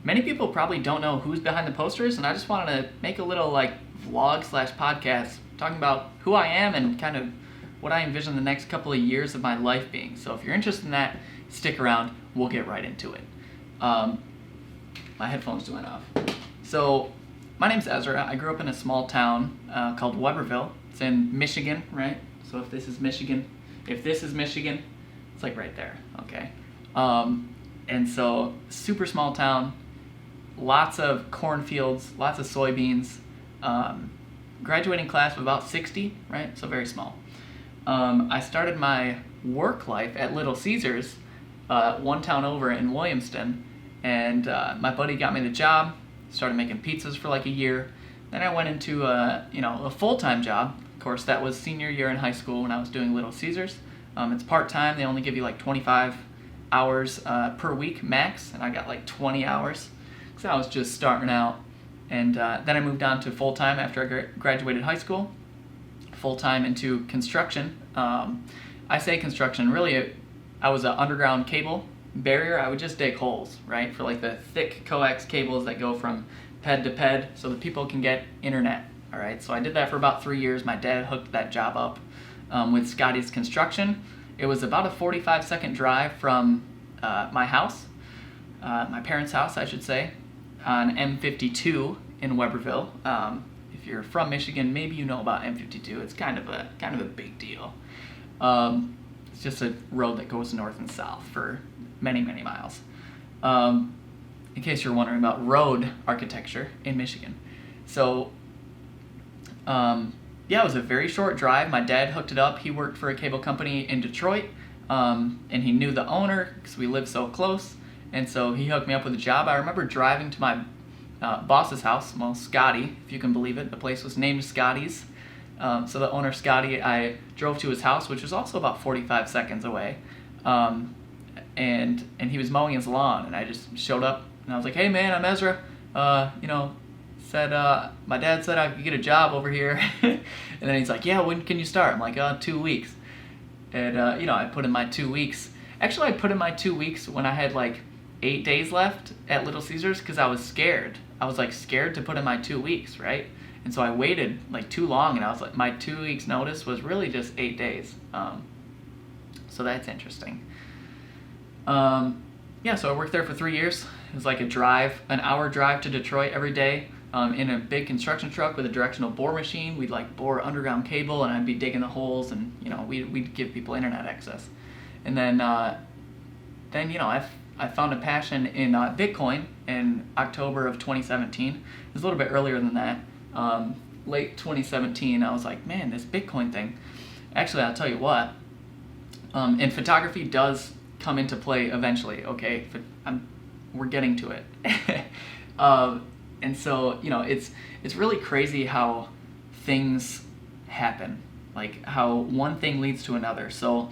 many people probably don't know who's behind the posters, and I just wanted to make a little like vlog slash podcast talking about who I am and kind of what I envision the next couple of years of my life being. So if you're interested in that, stick around. We'll get right into it. My headphones just went off. So my name's Ezra. I grew up in a small town called Weberville. It's in Michigan, right? So if this is Michigan, it's like right there, okay? And so super small town, lots of cornfields, lots of soybeans, graduating class of about 60, right? So very small. I started my work life at Little Caesars, one town over in Williamston, and my buddy got me the job, started making pizzas for like a year. Then I went into a full-time job. Of course, that was senior year in high school when I was doing Little Caesars. It's part-time. They only give you like 25 hours per week max, and I got like 20 hours because I was just starting out. And then I moved on to full-time after I graduated high school, full-time into construction. I say construction, really I was an underground cable barrier. I would just dig holes, right, for like the thick coax cables that go from ped to ped so that people can get internet. All right, so I did that for about 3 years. My dad hooked that job up with Scotty's Construction. It was about a 45-second drive from my house, my parents' house, I should say, on M52 in Weberville. If you're from Michigan, maybe you know about M52. It's kind of a big deal. It's just a road that goes north and south for many, many miles. In case you're wondering about road architecture in Michigan. So, it was a very short drive. My dad hooked it up. He worked for a cable company in Detroit, and he knew the owner because we lived so close. And so he hooked me up with a job. I remember driving to my boss's house, well, Scotty, if you can believe it. The place was named Scotty's. So the owner, Scotty, I drove to his house, which was also about 45 seconds away. And he was mowing his lawn, and I just showed up, and I was like, "Hey, man, I'm Ezra. My dad said I could get a job over here." And then he's like, "Yeah, when can you start?" I'm like, 2 weeks. And, I put in my 2 weeks. Actually, I put in my 2 weeks when I had, 8 days left at Little Caesars because I was scared. I was, scared to put in my 2 weeks, right? And so I waited, too long, and I was like, my 2 weeks notice was really just 8 days. So that's interesting. So I worked there for 3 years. It was like an hour drive to Detroit every day. In a big construction truck with a directional bore machine. We'd bore underground cable, and I'd be digging the holes, and we'd give people internet access. And then I found a passion in Bitcoin in October of 2017. It was a little bit earlier than that. Late 2017, I was like, man, this Bitcoin thing. Actually, I'll tell you what. And photography does come into play eventually. Okay, we're getting to it. And so, it's really crazy how things happen, how one thing leads to another. So,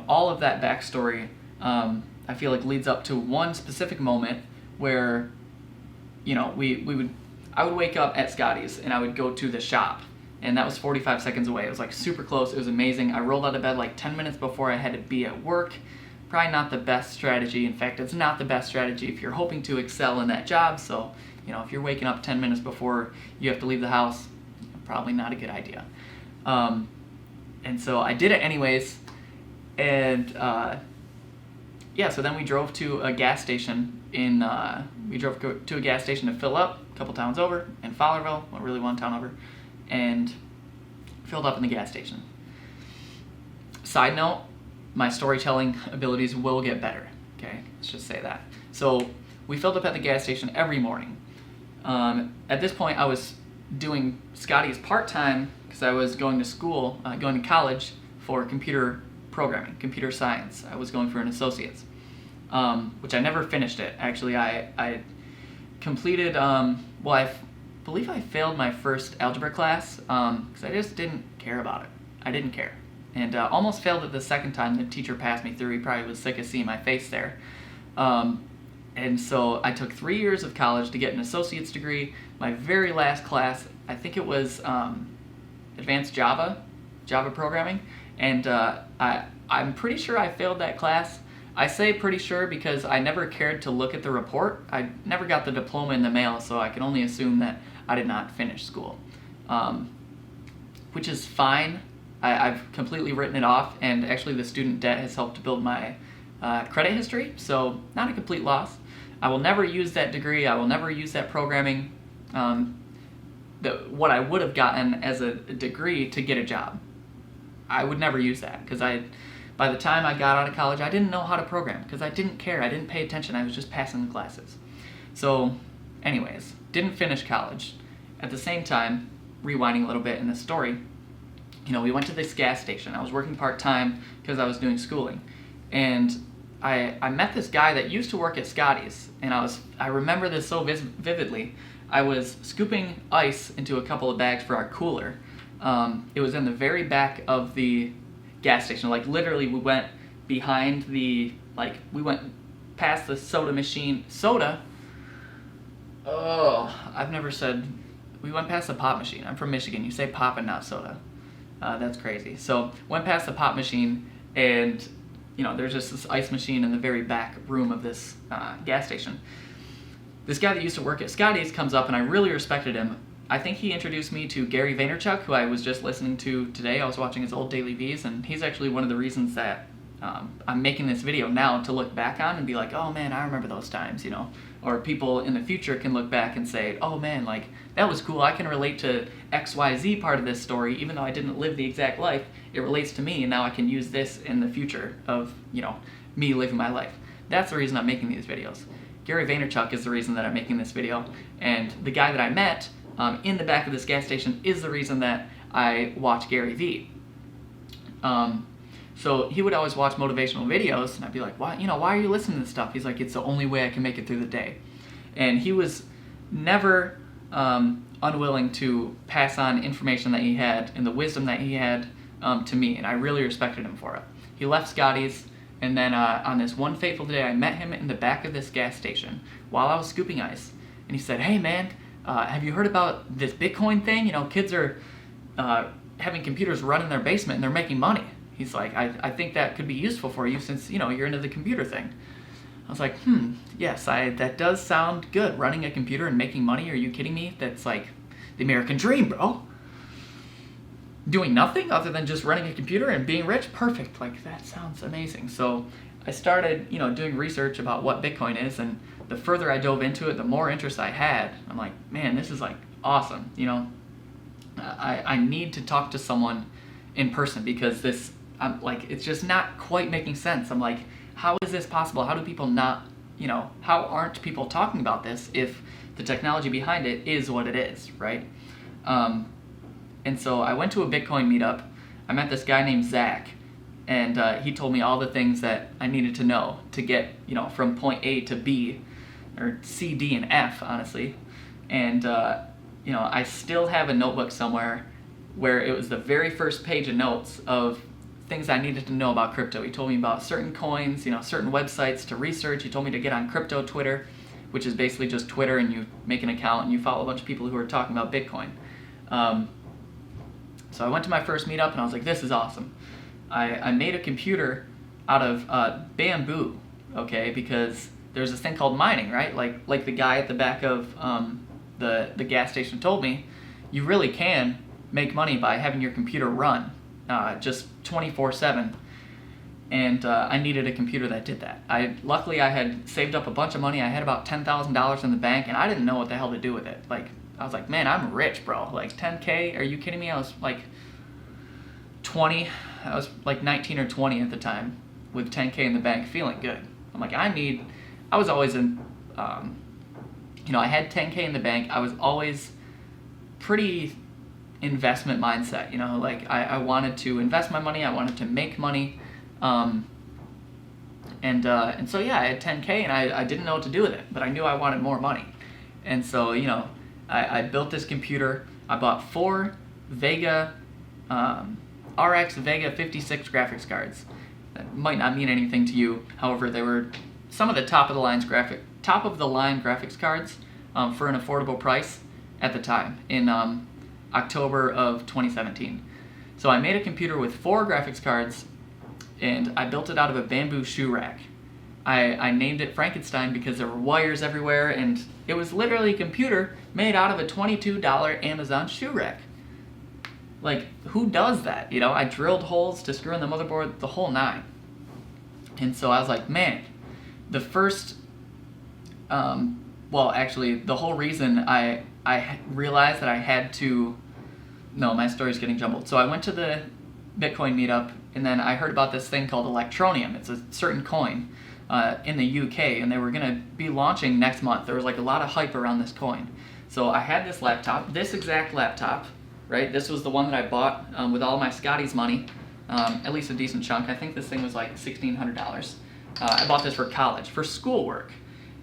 all of that backstory, I feel like leads up to one specific moment where, I would wake up at Scotty's and I would go to the shop, and that was 45 seconds away. It was super close. It was amazing. I rolled out of bed 10 minutes before I had to be at work. Probably not the best strategy. In fact, it's not the best strategy if you're hoping to excel in that job. So, if you're waking up 10 minutes before you have to leave the house, probably not a good idea. And so I did it anyways. And so then we drove to a gas station to fill up a couple towns over in Fowlerville, well, really one town over, and filled up in the gas station. Side note, my storytelling abilities will get better. Okay, let's just say that. So we filled up at the gas station every morning. At this point, I was doing Scotty's part-time because I was going to college for computer programming, computer science. I was going for an associate's, which I never finished it. Actually, I completed, I believe I failed my first algebra class because I just didn't care about it. I didn't care. And almost failed it the second time. The teacher passed me through. He probably was sick of seeing my face there. And so I took 3 years of college to get an associate's degree. My very last class, I think it was advanced Java programming. And I'm pretty sure I failed that class. I say pretty sure because I never cared to look at the report. I never got the diploma in the mail, so I can only assume that I did not finish school, which is fine. I've completely written it off, and actually the student debt has helped to build my credit history, so not a complete loss. I will never use that degree. I will never use that programming, what I would have gotten as a degree to get a job. I would never use that because by the time I got out of college, I didn't know how to program because I didn't care. I didn't pay attention. I was just passing the classes. So anyways, didn't finish college. At the same time, rewinding a little bit in this story, we went to this gas station. I was working part-time because I was doing schooling. And I met this guy that used to work at Scotty's. And I remember this so vividly. I was scooping ice into a couple of bags for our cooler. It was in the very back of the gas station. Like literally we went behind we went past the soda machine. Soda? Oh, I've never said, we went past the pop machine. I'm from Michigan. You say pop and not soda. That's crazy. So went past the pop machine, and there's just this ice machine in the very back room of this gas station. This guy that used to work at Scotty's comes up, and I really respected him. I think he introduced me to Gary Vaynerchuk, who I was just listening to today. I was watching his old Daily V's, and he's actually one of the reasons that I'm making this video now to look back on and be like, oh man, I remember those times, Or people in the future can look back and say, oh man, that was cool. I can relate to XYZ part of this story, even though I didn't live the exact life. It relates to me, and now I can use this in the future of, me living my life. That's the reason I'm making these videos. Gary Vaynerchuk is the reason that I'm making this video, and the guy that I met in the back of this gas station is the reason that I watch Gary V. So he would always watch motivational videos, and I'd be like, why are you listening to this stuff? He's like, it's the only way I can make it through the day. And he was never unwilling to pass on information that he had and the wisdom that he had to me, and I really respected him for it. He left Scotty's, and then on this one fateful day, I met him in the back of this gas station while I was scooping ice, and he said, hey man, have you heard about this Bitcoin thing? Kids are having computers run in their basement and they're making money. He's like, I think that could be ususeful for you since, you're into the computer thing. I was like, yes, that does sound good. Running a computer and making money, are you kidding me? That's like the American dream, bro. Doing nothing other than just running a computer and being rich? Perfect. That sounds amazing. So I started, doing research about what Bitcoin is, and the further I dove into it, the more interest I had. I'm like, man, this is awesome. I need to talk to someone in person because it's just not quite making sense. I'm like, how is this possible? How do people not, how aren't people talking about this if the technology behind it is what it is, right? And so I went to a Bitcoin meetup. I met this guy named Zach, and he told me all the things that I needed to know to get, from point A to B, or C, D, and F, honestly. And, I still have a notebook somewhere where it was the very first page of notes of things I needed to know about crypto. He told me about certain coins, certain websites to research. He told me to get on crypto Twitter, which is basically just Twitter, and you make an account and you follow a bunch of people who are talking about Bitcoin. So I went to my first meetup and I was like, this is awesome. I made a computer out of bamboo, okay, because there's this thing called mining, right? Like the guy at the back of the gas station told me, you really can make money by having your computer run just 24/7. And I needed a computer that did that. Luckily I had saved up a bunch of money. I had about $10,000 in the bank, and I didn't know what the hell to do with it. I was like, man, I'm rich, bro. 10K, are you kidding me? I was 20. I was 19 or 20 at the time with 10K in the bank, feeling good. I'm like, I was always in, I had 10K in the bank. I was always pretty investment mindset, I wanted to invest my money. I wanted to make money. And so yeah, I had 10K and I didn't know what to do with it, but I knew I wanted more money. And so, I built this computer. I bought 4 Vega, RX Vega 56 graphics cards. That might not mean anything to you. However, they were some of the top of the line graphics cards for an affordable price at the time in October of 2017. So I made a computer with 4 graphics cards, and I built it out of a bamboo shoe rack. I named it Frankenstein because there were wires everywhere, and it was literally a computer made out of a $22 Amazon shoe rack. Like, who does that? You know, I drilled holes to screw in the motherboard, the whole nine. And so I was like, man, the first, well, actually, the whole reason I realized that I had to, no, my story's getting jumbled. So I went to the Bitcoin meetup, and then I heard about this thing called Electronium. It's a certain coin in the UK, and they were going to be launching next month. There was like a lot of hype around this coin. So I had this laptop, this exact laptop, right? This was the one that I bought with all my Scotty's money, at least a decent chunk. I think this thing was like $1,600. I bought this for college, for schoolwork.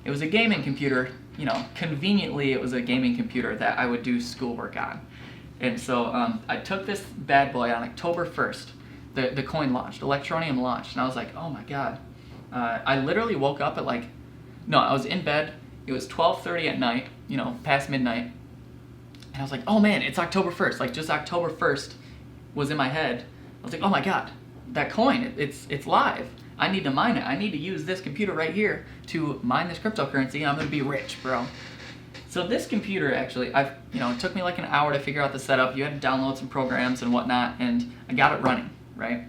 It was a gaming computer, you know, conveniently it was a gaming computer that I would do schoolwork on. And so I took this bad boy on October 1st. The coin launched, Electronium launched, and I was like, oh my god. I literally woke up at like, no, I was in bed, it was 12:30 at night, you know, past midnight, and I was like, oh man, it's October 1st, like just October 1st was in my head. I was like, oh my god, that coin, it's live. I need to mine it. I need to use this computer right here to mine this cryptocurrency, and I'm gonna be rich, bro. So this computer actually, it took me like an hour to figure out the setup. You had to download some programs and whatnot, and I got it running, right?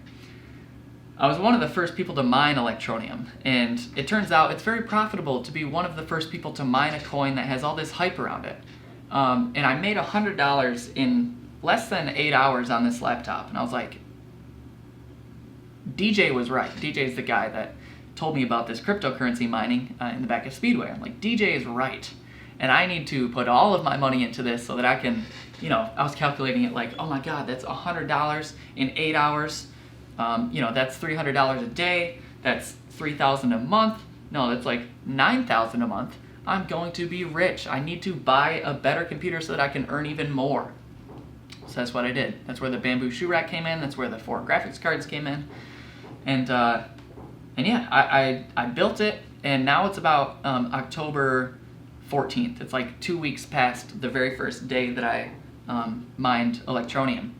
I was one of the first people to mine Electronium, and it turns out it's very profitable to be one of the first people to mine a coin that has all this hype around it. And I made $100 in less than 8 hours on this laptop, and I was like, DJ was right. DJ is the guy that told me about this cryptocurrency mining in the back of Speedway. I'm like, DJ is right. And I need to put all of my money into this so that I can, I was calculating it like, oh my god, that's $100 in 8 hours. That's $300 a day. That's $3,000 a month. No, that's like $9,000 a month. I'm going to be rich. I need to buy a better computer so that I can earn even more. So that's what I did. That's where the bamboo shoe rack came in. That's where the 4 graphics cards came in. And yeah, I built it, and now it's about October 14th. It's like 2 weeks past the very first day that I mined Electronium.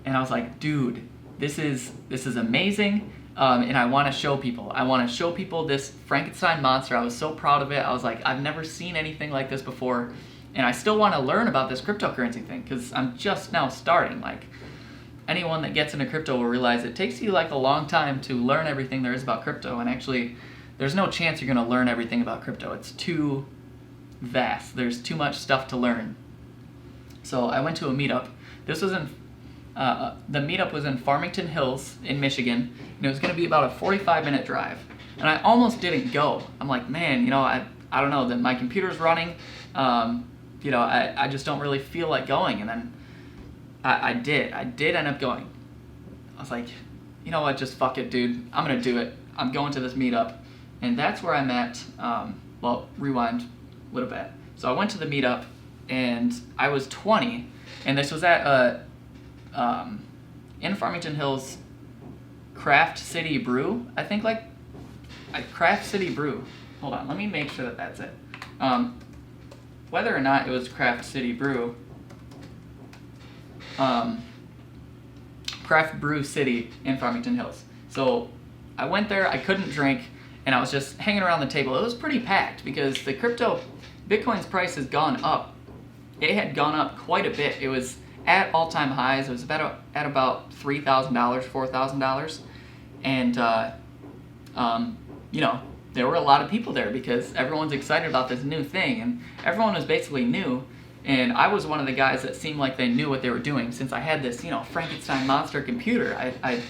And I was like, dude, this is amazing, and I want to show people. I want to show people this Frankenstein monster. I was so proud of it. I was like, I've never seen anything like this before, and I still want to learn about this cryptocurrency thing because I'm just now starting. Like, anyone that gets into crypto will realize it takes you like a long time to learn everything there is about crypto, and actually, there's no chance you're going to learn everything about crypto. It's too vast. There's too much stuff to learn. So I went to a meetup. This was in the meetup was in Farmington Hills in Michigan, and it was going to be about a 45-minute drive. And I almost didn't go. I'm like, man, I don't know, that my computer's running. I just don't really feel like going. And then I did end up going. I was like, you know what, just fuck it, dude. I'm going to do it. I'm going to this meetup. And that's where I met, rewind a little bit. So I went to the meetup, and I was 20, and this was at in Farmington Hills, Craft City Brew. I think Craft City Brew. Hold on, let me make sure that that's it. Whether or not it was Craft City Brew, Craft Brew City in Farmington Hills. So I went there, I couldn't drink, and I was just hanging around the table. It was pretty packed because Bitcoin's price has gone up. It had gone up quite a bit. It was at all-time highs. It was at about $3,000, $4,000, and there were a lot of people there because everyone's excited about this new thing, and everyone was basically new. And I was one of the guys that seemed like they knew what they were doing since I had this, Frankenstein monster computer. I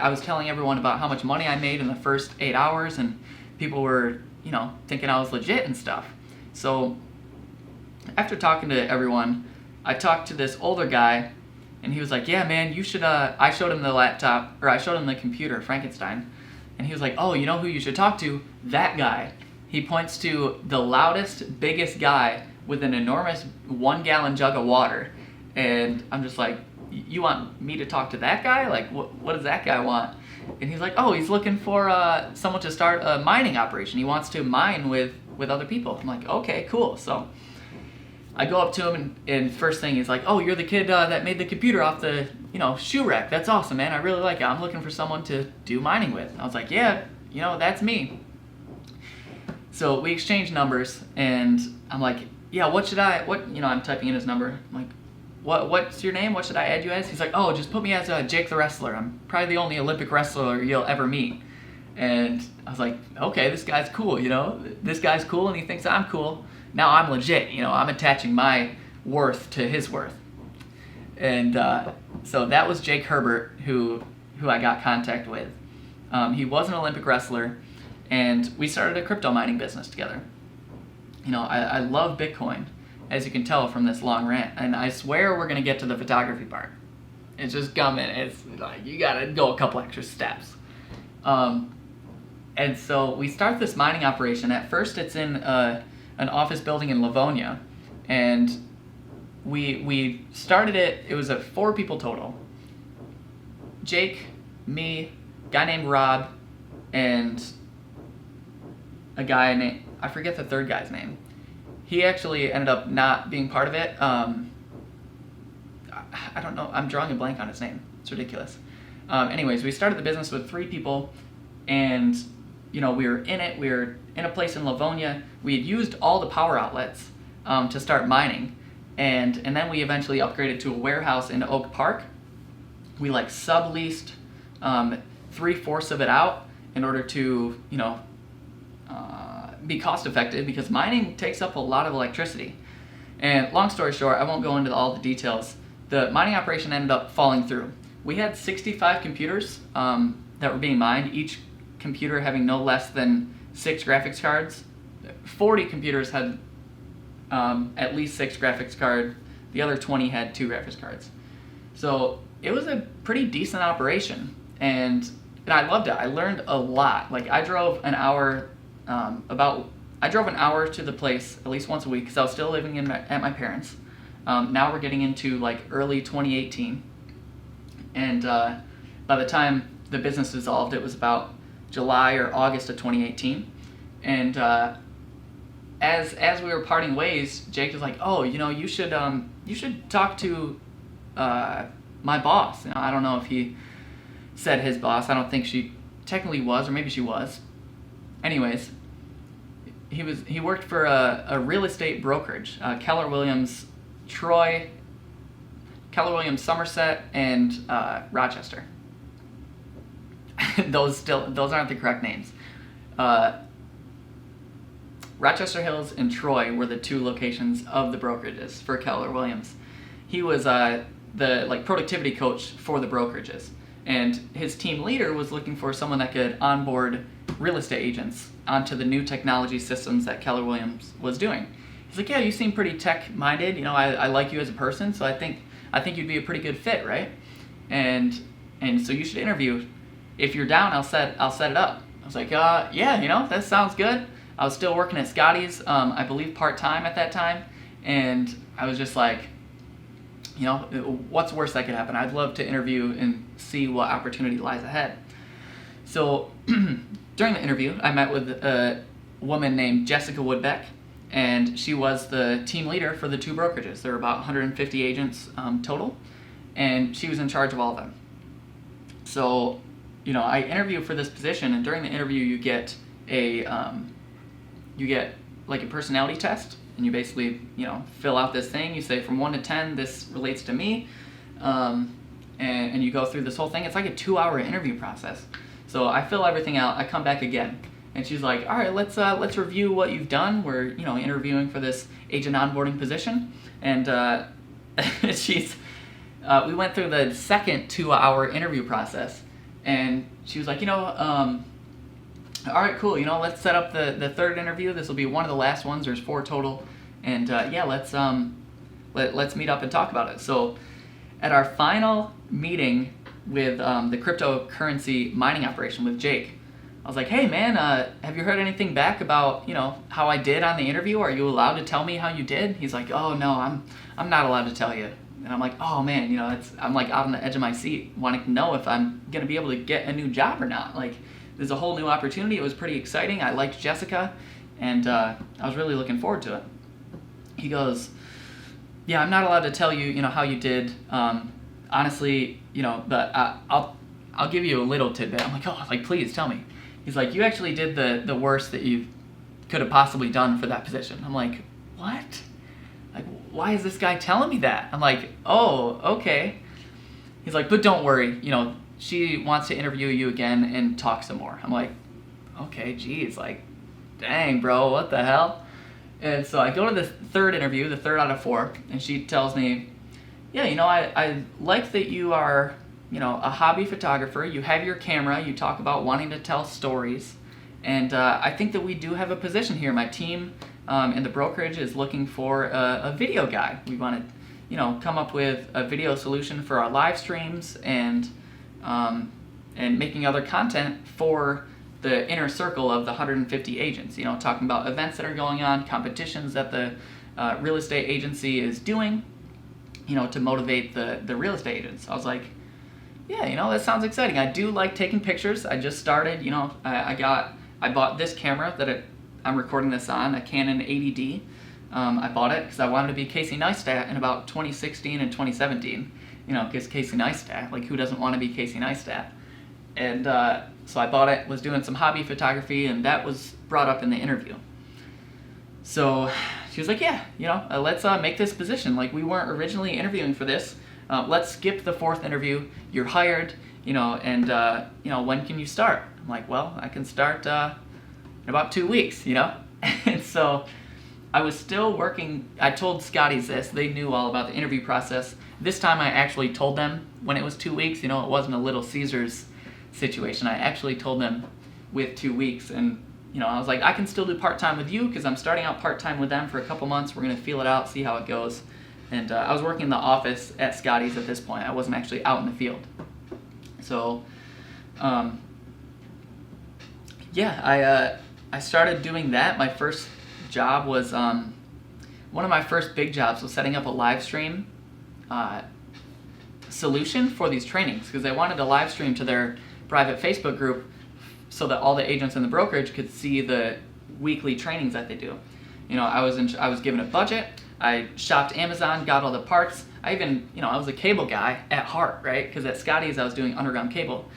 was telling everyone about how much money I made in the first 8 hours, and people were, thinking I was legit and stuff. So after talking to everyone, I talked to this older guy, and he was like, yeah, man, you should, I showed him the computer, Frankenstein, and he was like, oh, you know who you should talk to? That guy. He points to the loudest, biggest guy with an enormous 1-gallon jug of water, and I'm just like, you want me to talk to that guy? Like, what does that guy want? And he's like, oh, he's looking for someone to start a mining operation. He wants to mine with other people. I'm like, okay, cool. So I go up to him, and first thing he's like, oh, you're the kid that made the computer off the, shoe rack. That's awesome, man. I really like it. I'm looking for someone to do mining with. And I was like, yeah, that's me. So we exchanged numbers, and I'm like, yeah, I'm typing in his number. I'm like, what's your name? What should I add you as? He's like, oh, just put me as Jake the Wrestler. I'm probably the only Olympic wrestler you'll ever meet. And I was like, okay, this guy's cool, This guy's cool, and he thinks I'm cool. Now I'm legit, I'm attaching my worth to his worth. And so that was Jake Herbert, who I got contact with. He was an Olympic wrestler, and we started a crypto mining business together. I love Bitcoin, as you can tell from this long rant, and I swear we're going to get to the photography part. It's just coming. It's like you got to go a couple extra steps. And so we start this mining operation. At first it's in an office building in Livonia, and we started it was 4 people total. Jake, me, a guy named Rob, and a guy named, I forget the third guy's name. He actually ended up not being part of it. I don't know. I'm drawing a blank on his name. It's ridiculous. Anyways, we started the business with 3 people, and we were in it. We were in a place in Livonia. We had used all the power outlets to start mining, and then we eventually upgraded to a warehouse in Oak Park. We subleased 3/4 of it out in order to be cost effective, because mining takes up a lot of electricity. And long story short, I won't go into all the details. The mining operation ended up falling through. We had 65 computers that were being mined, each computer having no less than 6 graphics cards. 40 computers had at least 6 graphics cards. The other 20 had 2 graphics cards. So it was a pretty decent operation, and I loved it. I learned a lot. I drove an hour to the place at least once a week, because I was still living at my parents'. Now we're getting into early 2018, and by the time the business dissolved, it was about July or August of 2018. And as we were parting ways, Jake was like, "Oh, you should talk to my boss." I don't know if he said his boss. I don't think she technically was, or maybe she was. Anyways, he worked for a real estate brokerage, Keller Williams Somerset, and Rochester. Those aren't the correct names. Rochester Hills and Troy were the 2 locations of the brokerages for Keller Williams. He was the productivity coach for the brokerages, and his team leader was looking for someone that could onboard real estate agents onto the new technology systems that Keller Williams was doing. He's like, "Yeah, you seem pretty tech-minded. I like you as a person, so I think you'd be a pretty good fit, right? And so you should interview. If you're down, I'll set it up." I was like, yeah, that sounds good. I was still working at Scotty's, I believe part-time at that time, and I was just like, what's worse that could happen? I'd love to interview and see what opportunity lies ahead. So during the interview, I met with a woman named Jessica Woodbeck, and she was the team leader for the 2 brokerages. There were about 150 agents total, and she was in charge of all of them. So, I interviewed for this position, and during the interview, you get a personality test, and you basically, fill out this thing. You say from 1 to 10, this relates to me, and you go through this whole thing. It's like a 2-hour interview process. So I fill everything out. I come back again, and she's like, "All right, let's review what you've done. We're interviewing for this agent onboarding position," and we went through the second 2-hour interview process, and she was like, "All right, cool. Let's set up the third interview. This will be one of the last ones. There's 4 total, and let's meet up and talk about it." So at our final meeting with the cryptocurrency mining operation with Jake, I was like, "Hey man, have you heard anything back about how I did on the interview? Are you allowed to tell me how you did?" He's like, "Oh no, I'm not allowed to tell you." And I'm like, "Oh man, I'm out on the edge of my seat, wanting to know if I'm gonna be able to get a new job or not. There's a whole new opportunity. It was pretty exciting. I liked Jessica, and I was really looking forward to it." He goes, "Yeah, I'm not allowed to tell you, how you did. Honestly, but I'll give you a little tidbit." I'm like, "Oh, please tell me." He's like, "You actually did the worst that could have possibly done for that position. I'm like, what? Like, why is this guy telling me that? I'm like, oh, okay. He's like, but don't worry, she wants to interview you again and talk some more. I'm like, okay, geez, like, dang, bro, what the hell? And so I go to the third interview, the 3rd out of 4, and she tells me, yeah, I like that you are, a hobby photographer. You have your camera. You talk about wanting to tell stories. And I think that we do have a position here. My team in the brokerage is looking for a video guy. We want to, come up with a video solution for our live streams and making other content for the inner circle of the 150 agents, talking about events that are going on, competitions that the real estate agency is doing, to motivate the real estate agents. I was like, yeah, that sounds exciting. I do like taking pictures. I just started, I bought this camera that I'm recording this on, a Canon 80D. I bought it because I wanted to be Casey Neistat in about 2016 and 2017. Because Casey Neistat, like, who doesn't want to be Casey Neistat? And so I bought it, was doing some hobby photography, and that was brought up in the interview. So she was like, yeah, let's make this position. Like, we weren't originally interviewing for this. Let's skip the 4th interview. You're hired, and when can you start? I'm like, well, I can start in about 2 weeks, And so I was still working. I told Scotty's this. They knew all about the interview process. This time I actually told them when it was 2 weeks. It wasn't a Little Caesars situation. I actually told them with 2 weeks, and I was like, I can still do part-time with you because I'm starting out part-time with them for a couple months. We're going to feel it out, see how it goes. And I was working in the office at Scotty's at this point. I wasn't actually out in the field. So I started doing that. My first job was one of my first big jobs was setting up a live stream solution for these trainings, because they wanted to live stream to their private Facebook group so that all the agents in the brokerage could see the weekly trainings that they do. I was given a budget. I shopped Amazon, got all the parts. I was a cable guy at heart, right? Because at Scotty's I was doing underground cable.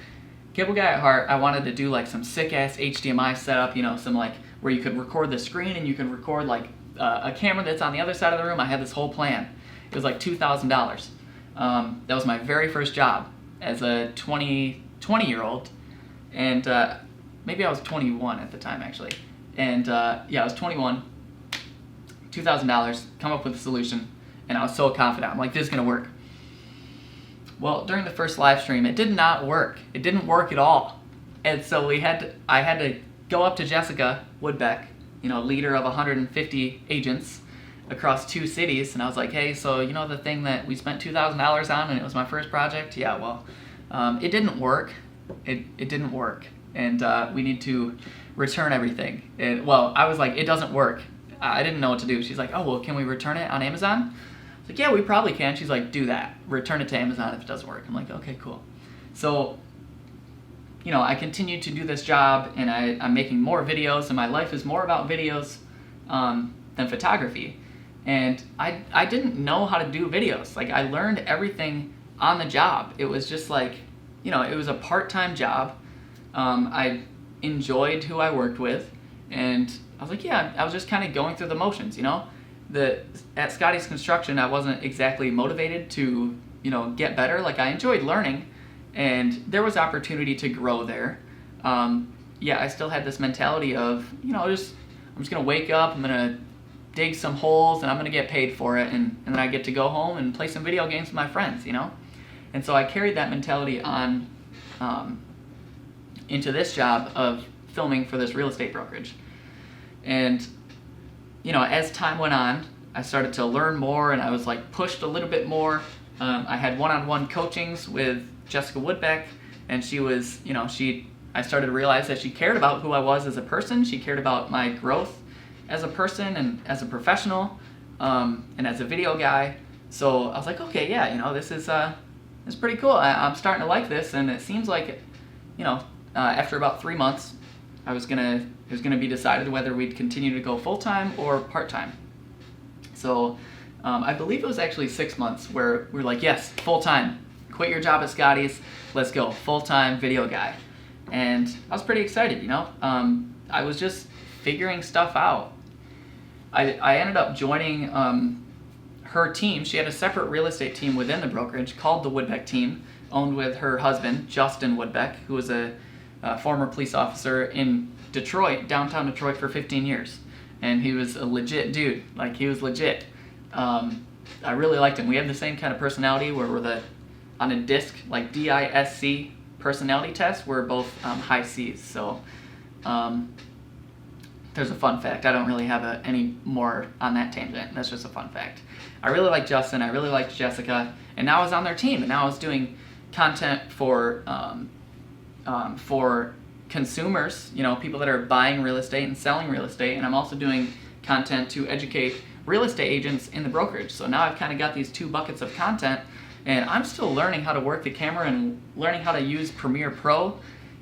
Cable guy at heart. I wanted to do like some sick ass HDMI setup, some like where you could record the screen and you could record like a camera that's on the other side of the room. I had this whole plan. It was like $2,000. That was my very first job as a 20-year-old, and maybe I was 21 at the time actually. And I was 21. $2,000, come up with a solution, and I was so confident. I'm like, this is gonna work. Well, during the first live stream, it did not work. It didn't work at all. And so I had to go up to Jessica Woodbeck, leader of 150 agents across 2 cities, and I was like, hey, so the thing that we spent $2,000 on, and it was my first project? Yeah, well, it didn't work. It didn't work, and we need to return everything. I was like, it doesn't work. I didn't know what to do. She's like, oh, well, can we return it on Amazon? I was like, yeah, we probably can. She's like, do that. Return it to Amazon if it doesn't work. I'm like, okay, cool. So, I continued to do this job, and I'm making more videos, and my life is more about videos than photography. And I didn't know how to do videos. Like, I learned everything on the job. It was just like, it was a part-time job. I enjoyed who I worked with, and I was like, yeah, I was just kind of going through the motions, At Scotty's Construction, I wasn't exactly motivated to, get better. Like, I enjoyed learning, and there was opportunity to grow there. I still had this mentality of, I'm just going to wake up, I'm going to dig some holes, and I'm going to get paid for it, and then I get to go home and play some video games with my friends, And so I carried that mentality on into this job of filming for this real estate brokerage. And, as time went on, I started to learn more, and I was like pushed a little bit more. I had one-on-one coachings with Jessica Woodbeck, and she was, I started to realize that she cared about who I was as a person. She cared about my growth as a person and as a professional, and as a video guy. So I was like, okay, yeah, this is pretty cool. I'm starting to like this, and it seems like, after about 3 months, it was gonna be decided whether we'd continue to go full-time or part-time. So I believe it was actually 6 months where we were like, yes, full-time. Quit your job at Scotty's. Let's go full-time video guy. And I was pretty excited, I was just figuring stuff out. I ended up joining her team. She had a separate real estate team within the brokerage called the Woodbeck team, owned with her husband, Justin Woodbeck, who was a former police officer in Detroit, downtown Detroit, for 15 years. And he was a legit dude. Like, he was legit. I really liked him. We have the same kind of personality where we're on a DISC, like DISC personality test, we're both high C's. So there's a fun fact. I don't really have any more on that tangent. That's just a fun fact. I really liked Justin. I really liked Jessica. And now I was on their team. And now I was doing content for consumers, people that are buying real estate and selling real estate. And I'm also doing content to educate real estate agents in the brokerage. So now I've kind of got these two buckets of content, and I'm still learning how to work the camera and learning how to use Premiere Pro.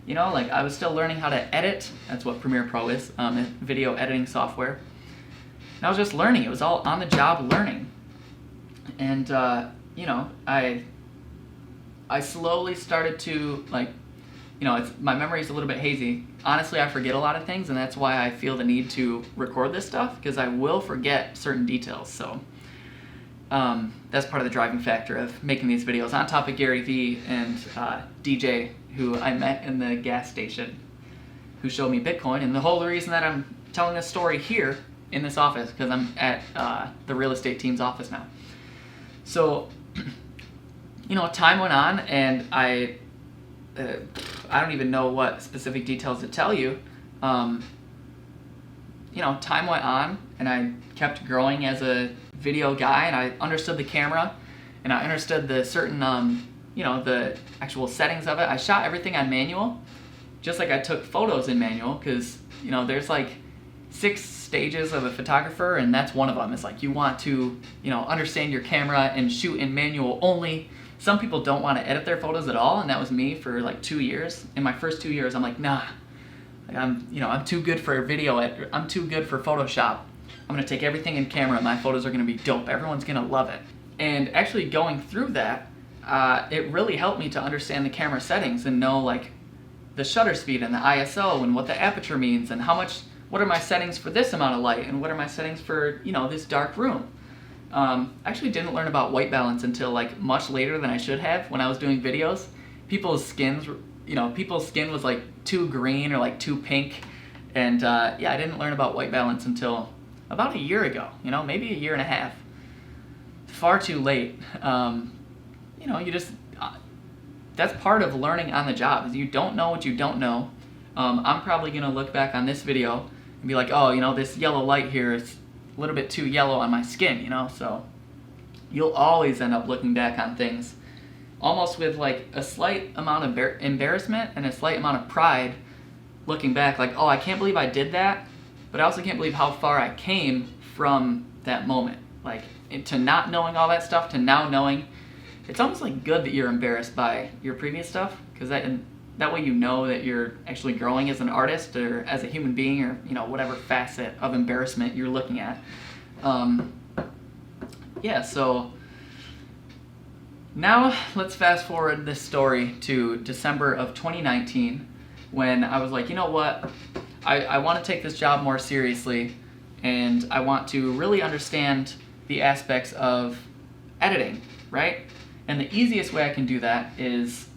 I was still learning how to edit. That's what Premiere Pro is, a video editing software. And I was just learning. It was all on the job learning. And, I slowly started to, my memory's a little bit hazy. Honestly, I forget a lot of things, and that's why I feel the need to record this stuff, because I will forget certain details. So that's part of the driving factor of making these videos, on top of Gary Vee and DJ, who I met in the gas station, who showed me Bitcoin. And the whole reason that I'm telling this story here in this office, because I'm at the real estate team's office now. So, time went on, and I don't even know what specific details to tell you. Time went on, and I kept growing as a video guy, and I understood the camera, and I understood the certain, the actual settings of it. I shot everything on manual, just like I took photos in manual, because, there's like 6 stages of a photographer, and that's one of them. It's like you want to, understand your camera and shoot in manual only. Some people don't want to edit their photos at all, and that was me for like 2 years. In my first 2 years, I'm like, nah, I'm too good for video edit. I'm too good for Photoshop. I'm gonna take everything in camera. My photos are gonna be dope. Everyone's gonna love it. And actually going through that, it really helped me to understand the camera settings and know like the shutter speed and the ISO and what the aperture means and what are my settings for this amount of light and what are my settings for this dark room. I actually didn't learn about white balance until like much later than I should have. When I was doing videos, people's skin was like too green or like too pink, and I didn't learn about white balance until about a year ago. Maybe a year and a half. Far too late. That's part of learning on the job. Is you don't know what you don't know. I'm probably gonna look back on this video and be like, oh, this yellow light here is a little bit too yellow on my skin, so you'll always end up looking back on things almost with like a slight amount of embarrassment and a slight amount of pride, looking back like, oh, I can't believe I did that, but I also can't believe how far I came from that moment. Like, to not knowing all that stuff to now knowing, it's almost like good that you're embarrassed by your previous stuff, because that way you know that you're actually growing as an artist or as a human being, or whatever facet of embarrassment you're looking at. So now let's fast forward this story to December of 2019, when I was like, you know what, I want to take this job more seriously, and I want to really understand the aspects of editing, right? And the easiest way I can do that is,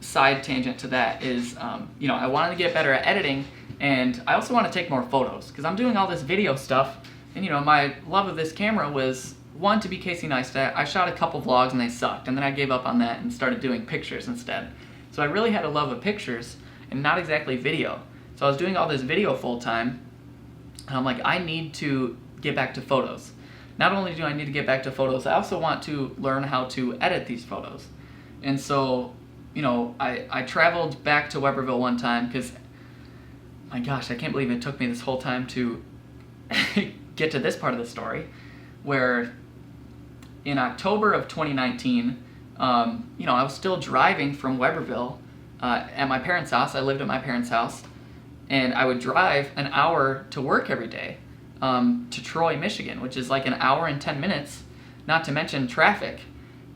side tangent to that is, I wanted to get better at editing, and I also want to take more photos, because I'm doing all this video stuff, and my love of this camera was, one, to be Casey Neistat. I shot a couple vlogs and they sucked, and then I gave up on that and started doing pictures instead. So I really had a love of pictures and not exactly video. So I was doing all this video full time, and I'm like, I need to get back to photos. Not only do I need to get back to photos, I also want to learn how to edit these photos. And so, I traveled back to Weberville one time, because, my gosh, I can't believe it took me this whole time to get to this part of the story, where in October of 2019, I was still driving from Weberville at my parents' house. I lived at my parents' house, and I would drive an hour to work every day to Troy, Michigan, which is like an hour and 10 minutes, not to mention traffic.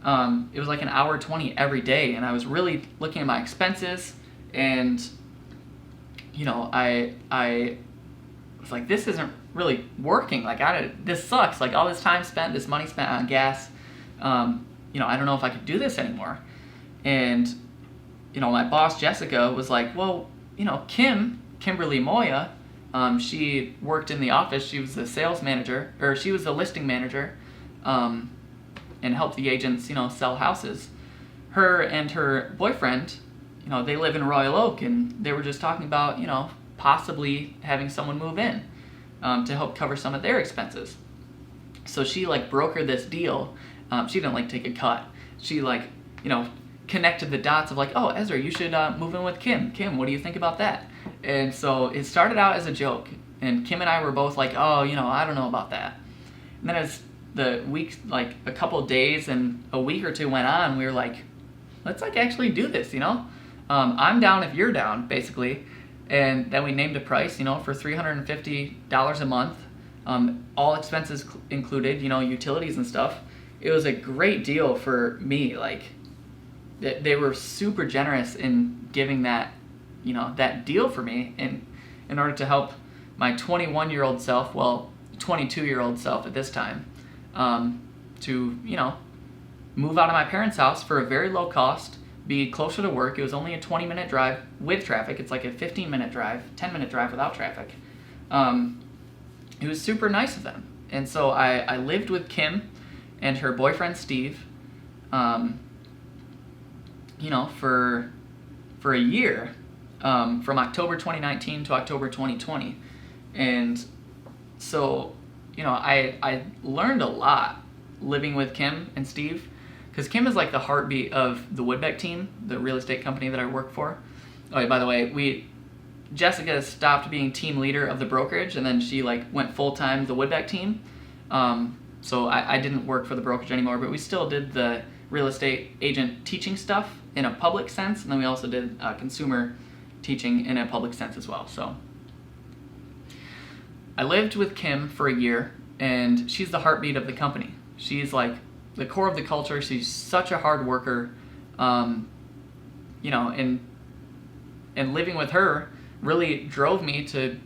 It was like an hour 20 every day, and I was really looking at my expenses, and I was like, this isn't really working. Like, this sucks. Like, all this time spent, this money spent on gas. I don't know if I could do this anymore. And, my boss, Jessica, was like, well, Kimberly Moya, she worked in the office. She was the sales manager, or she was the listing manager, and helped the agents, sell houses. Her and her boyfriend, they live in Royal Oak, and they were just talking about, possibly having someone move in to help cover some of their expenses. So she brokered this deal. She didn't take a cut. She connected the dots of oh, Ezra, you should move in with Kim. Kim, what do you think about that? And so it started out as a joke, and Kim and I were both like, oh, I don't know about that. And then as the weeks, a couple of days and a week or two went on, we were like, let's actually do this, I'm down if you're down, basically. And then we named a price, for $350 a month, all expenses included, utilities and stuff. It was a great deal for me. They were super generous in giving that, that deal for me in order to help my 21-year-old self, 22-year-old self at this time, to, move out of my parents' house for a very low cost, be closer to work. It was only a 20-minute drive with traffic. It's like a 15-minute drive, 10-minute drive without traffic. It was super nice of them. And so I lived with Kim and her boyfriend, Steve, for a year, from October 2019 to October 2020. And so, I learned a lot living with Kim and Steve, because Kim is the heartbeat of the Woodbeck team, the real estate company that I work for. Oh, yeah, by the way, Jessica stopped being team leader of the brokerage, and then she went full-time the Woodbeck team. So I didn't work for the brokerage anymore, but we still did the real estate agent teaching stuff in a public sense, and then we also did consumer teaching in a public sense as well. So I lived with Kim for a year, and she's the heartbeat of the company. She's the core of the culture. She's such a hard worker, and living with her really drove me to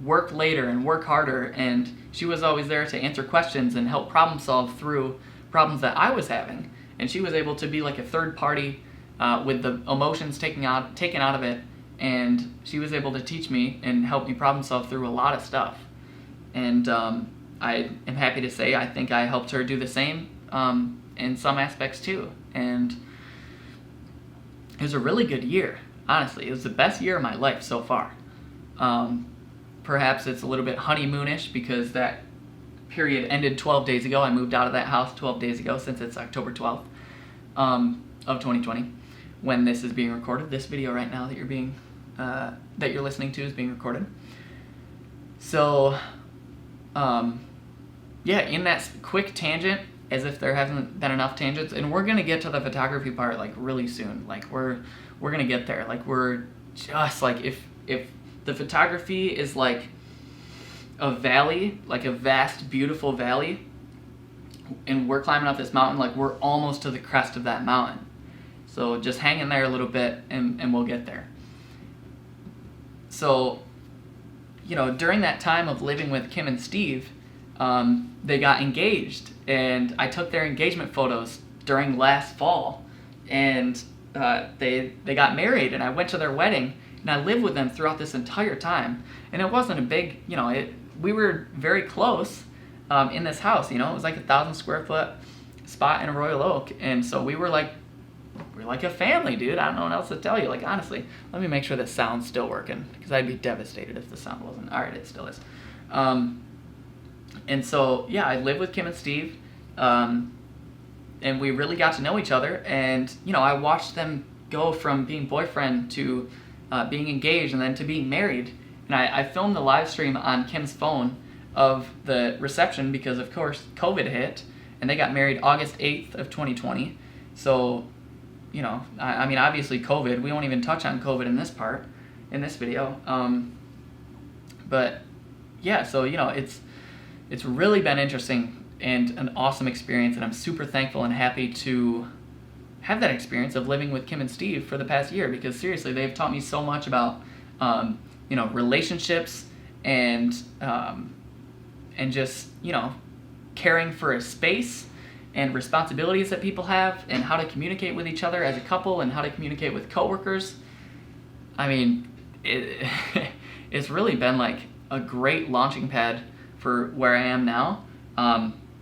work later and work harder, and she was always there to answer questions and help problem solve through problems that I was having. And she was able to be a third party with the emotions taken out of it, and she was able to teach me and help me problem solve through a lot of stuff. And I am happy to say I think I helped her do the same in some aspects too. And it was a really good year, honestly. It was the best year of my life so far. Perhaps it's a little bit honeymoonish because that period ended 12 days ago. I moved out of that house 12 days ago, since it's October 12th of 2020 when this is being recorded. This video right now that you're listening to is being recorded. So in that quick tangent, as if there hasn't been enough tangents, and we're gonna get to the photography part really soon. We're gonna get there. We're just if the photography is a valley, a vast, beautiful valley, and we're climbing up this mountain, we're almost to the crest of that mountain. So just hang in there a little bit, and we'll get there. So, during that time of living with Kim and Steve, they got engaged, and I took their engagement photos during last fall, and they got married, and I went to their wedding, and I lived with them throughout this entire time. And it wasn't a big, we were very close in this house. It was 1,000 square foot spot in Royal Oak, and so we were we're a family, dude. I don't know what else to tell you. Honestly, let me make sure the sound's still working, because I'd be devastated if the sound wasn't. All right, it still is. And so, I lived with Kim and Steve, and we really got to know each other. And, I watched them go from being boyfriend to being engaged and then to being married. And I filmed the live stream on Kim's phone of the reception because, of course, COVID hit, and they got married August 8th of 2020. So, obviously COVID, we won't even touch on COVID in this video. But yeah, so, it's really been interesting and an awesome experience, and I'm super thankful and happy to have that experience of living with Kim and Steve for the past year, because seriously, they've taught me so much about, relationships and just, caring for a space and responsibilities that people have, and how to communicate with each other as a couple, and how to communicate with coworkers. I mean, it's really been like a great launching pad for where I am now,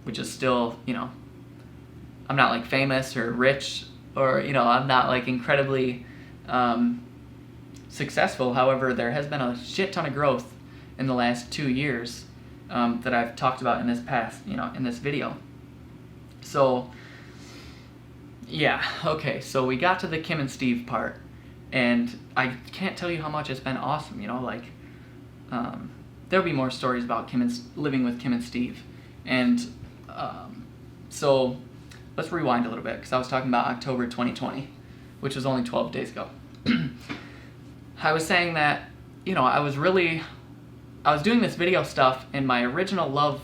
which is still, I'm not like famous or rich, or, I'm not like incredibly successful. However, there has been a shit ton of growth in the last 2 years that I've talked about in this past, in this video. So, yeah, okay, so we got to the Kim and Steve part, and I can't tell you how much it's been awesome, there'll be more stories about living with Kim and Steve. And so let's rewind a little bit, because I was talking about October 2020, which was only 12 days ago. I was saying that, I was doing this video stuff, and my original love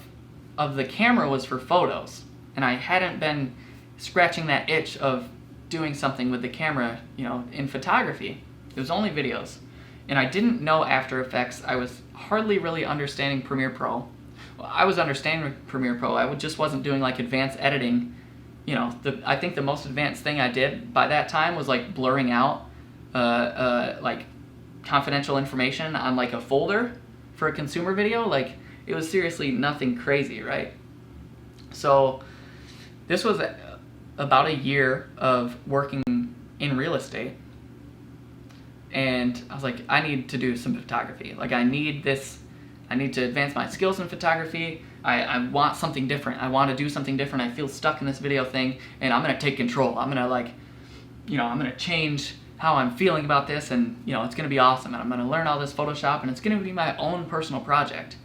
of the camera was for photos. And I hadn't been scratching that itch of doing something with the camera, in photography. It was only videos. And I didn't know After Effects. I was hardly really understanding Premiere Pro. Well, I was understanding Premiere Pro. I just wasn't doing like advanced editing. I think the most advanced thing I did by that time was like blurring out like confidential information on like a folder for a consumer video. Like, it was seriously nothing crazy, right? So this was about a year of working in real estate, and I was like, I need to do some photography. Like, I need to advance my skills in photography. I want something different. I want to do something different. I feel stuck in this video thing, and I'm going to take control. I'm going to I'm going to change how I'm feeling about this, and, it's going to be awesome, and I'm going to learn all this Photoshop, and it's going to be my own personal project.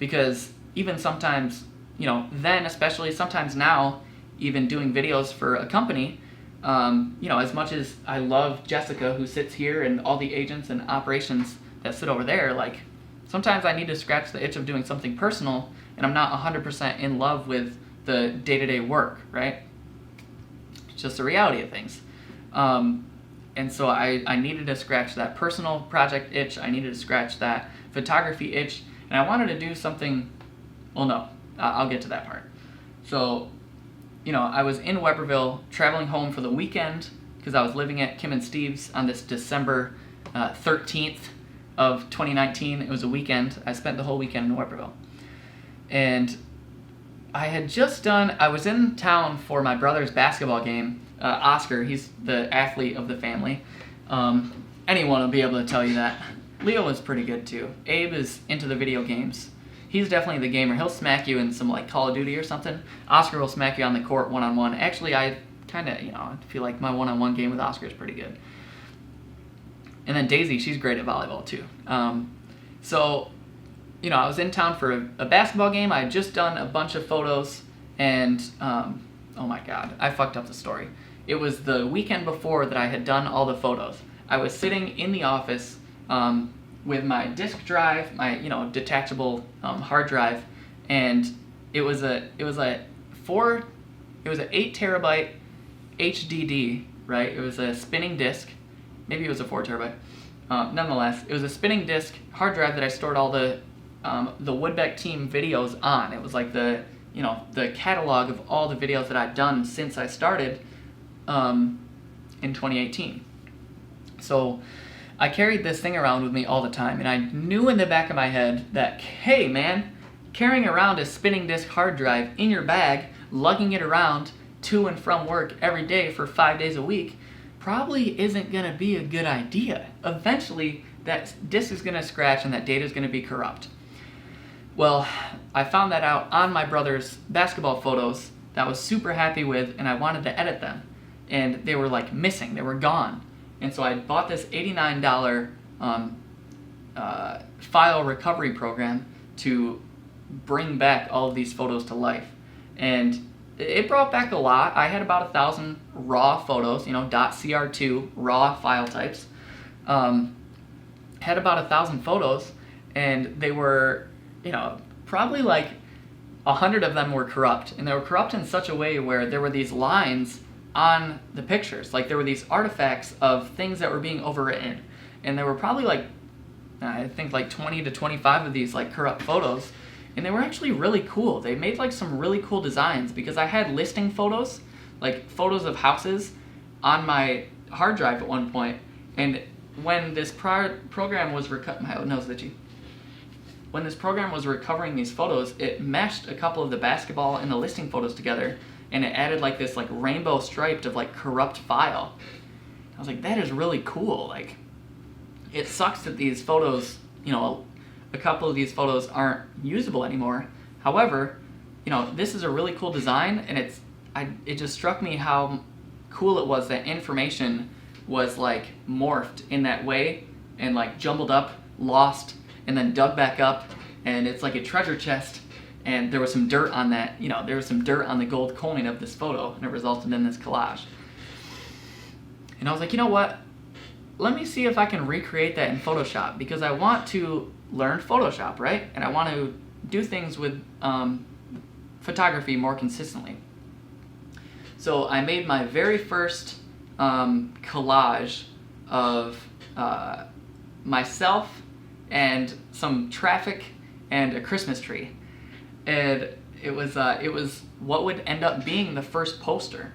Because even sometimes, then especially, sometimes now, even doing videos for a company, as much as I love Jessica, who sits here, and all the agents and operations that sit over there, like, sometimes I need to scratch the itch of doing something personal, and I'm not 100% in love with the day-to-day work, right? It's just the reality of things. And so I needed to scratch that personal project itch. I needed to scratch that photography itch, and I wanted to do something. Well, no, I'll get to that part. So, I was in Weberville, traveling home for the weekend, because I was living at Kim and Steve's on this December 13th of 2019. It was a weekend. I spent the whole weekend in Weberville. And I was in town for my brother's basketball game. Oscar, he's the athlete of the family. Anyone will be able to tell you that. Leo is pretty good too. Abe is into the video games. He's definitely the gamer. He'll smack you in some like Call of Duty or something. Oscar will smack you on the court one-on-one. Actually, I kind of, feel like my one-on-one game with Oscar is pretty good. And then Daisy, she's great at volleyball too. So, I was in town for a basketball game. I had just done a bunch of photos, and oh my God, I fucked up the story. It was the weekend before that I had done all the photos. I was sitting in the office with my disk drive, my detachable hard drive, and it was an 8 terabyte HDD, right? It was a spinning disk. Maybe it was a 4 terabyte. Nonetheless, it was a spinning disk hard drive that I stored all the Woodbeck team videos on. It was like the catalog of all the videos that I'd done since I started in 2018. So I carried this thing around with me all the time, and I knew in the back of my head that, hey man, carrying around a spinning disk hard drive in your bag, lugging it around to and from work every day for 5 days a week, probably isn't going to be a good idea. Eventually, that disk is going to scratch and that data is going to be corrupt. Well, I found that out on my brother's basketball photos that I was super happy with, and I wanted to edit them. And they were like missing, they were gone. And so I bought this $89 file recovery program to bring back all of these photos to life. And it brought back a lot. I had about 1,000 raw photos, .cr2 raw file types. Had about 1,000 photos, and they were, probably like 100 of them were corrupt. And they were corrupt in such a way where there were these lines on the pictures. Like, there were these artifacts of things that were being overwritten. And there were probably like I think like 20 to 25 of these like corrupt photos, and they were actually really cool. They made like some really cool designs because I had listing photos, like photos of houses, on my hard drive at one point, and when this program was my nose itchy. When this program was recovering these photos, it meshed a couple of the basketball and the listing photos together, and it added like this like rainbow striped of like corrupt file. I was like, that is really cool. Like, it sucks that these photos, a couple of these photos aren't usable anymore. However, this is a really cool design, and it just struck me how cool it was that information was like morphed in that way and like jumbled up, lost, and then dug back up, and it's like a treasure chest, and there was some dirt on that, there was some dirt on the gold coin of this photo, and it resulted in this collage. And I was like, you know what? Let me see if I can recreate that in Photoshop, because I want to learn Photoshop, right? And I want to do things with photography more consistently. So I made my very first collage of myself and some traffic and a Christmas tree, and it was what would end up being the first poster.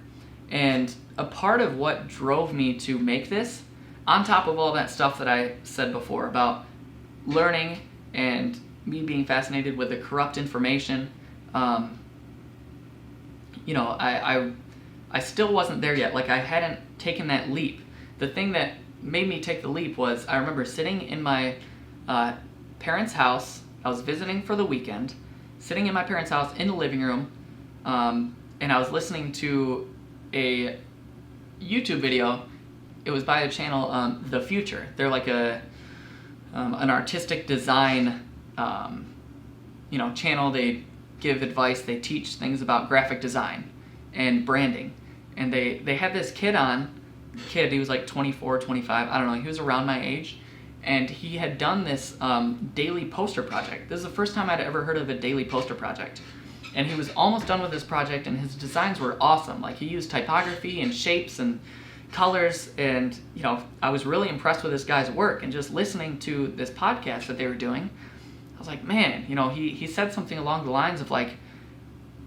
And a part of what drove me to make this, on top of all that stuff that I said before about learning and me being fascinated with the corrupt information, I still wasn't there yet. Like, I hadn't taken that leap. The thing that made me take the leap was, I remember sitting in my parents' house. I was visiting for the weekend, sitting in my parents' house in the living room, and I was listening to a YouTube video. It was by a channel, The Future. They're like an artistic design channel. They give advice, they teach things about graphic design and branding. And they had this kid, he was like 24, 25, I don't know, he was around my age, and he had done this daily poster project. This is the first time I'd ever heard of a daily poster project. And he was almost done with this project, and his designs were awesome. Like, he used typography and shapes and colors, and I was really impressed with this guy's work. And just listening to this podcast that they were doing, I was like, man, he said something along the lines of like,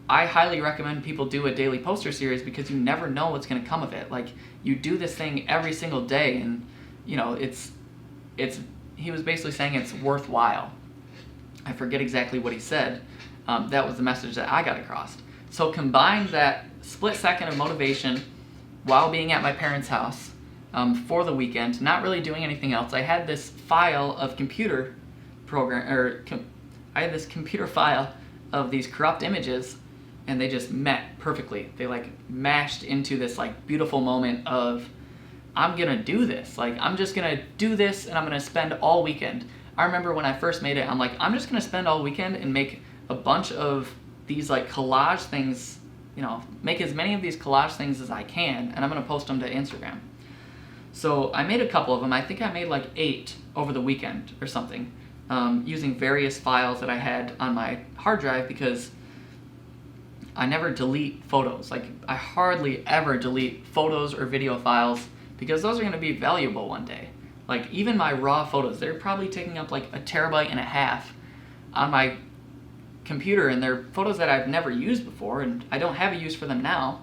I highly recommend people do a daily poster series because you never know what's going to come of it. Like, you do this thing every single day, and he was basically saying it's worthwhile. I forget exactly what he said. That was the message that I got across. So combine that split second of motivation while being at my parents' house for the weekend, not really doing anything else. I had this file of computer file of these corrupt images, and they just met perfectly. They like mashed into this like beautiful moment of, I'm gonna do this. Like, I'm just gonna do this, and I'm gonna spend all weekend. I remember when I first made it, I'm like, I'm just gonna spend all weekend and make a bunch of these like collage things, make as many of these collage things as I can, and I'm gonna post them to Instagram. So I made a couple of them. I think I made like 8 over the weekend or something, using various files that I had on my hard drive, because I never delete photos. Like, I hardly ever delete photos or video files, because those are going to be valuable one day. Like, even my raw photos, they're probably taking up like 1.5 terabytes on my computer, and they're photos that I've never used before, and I don't have a use for them now.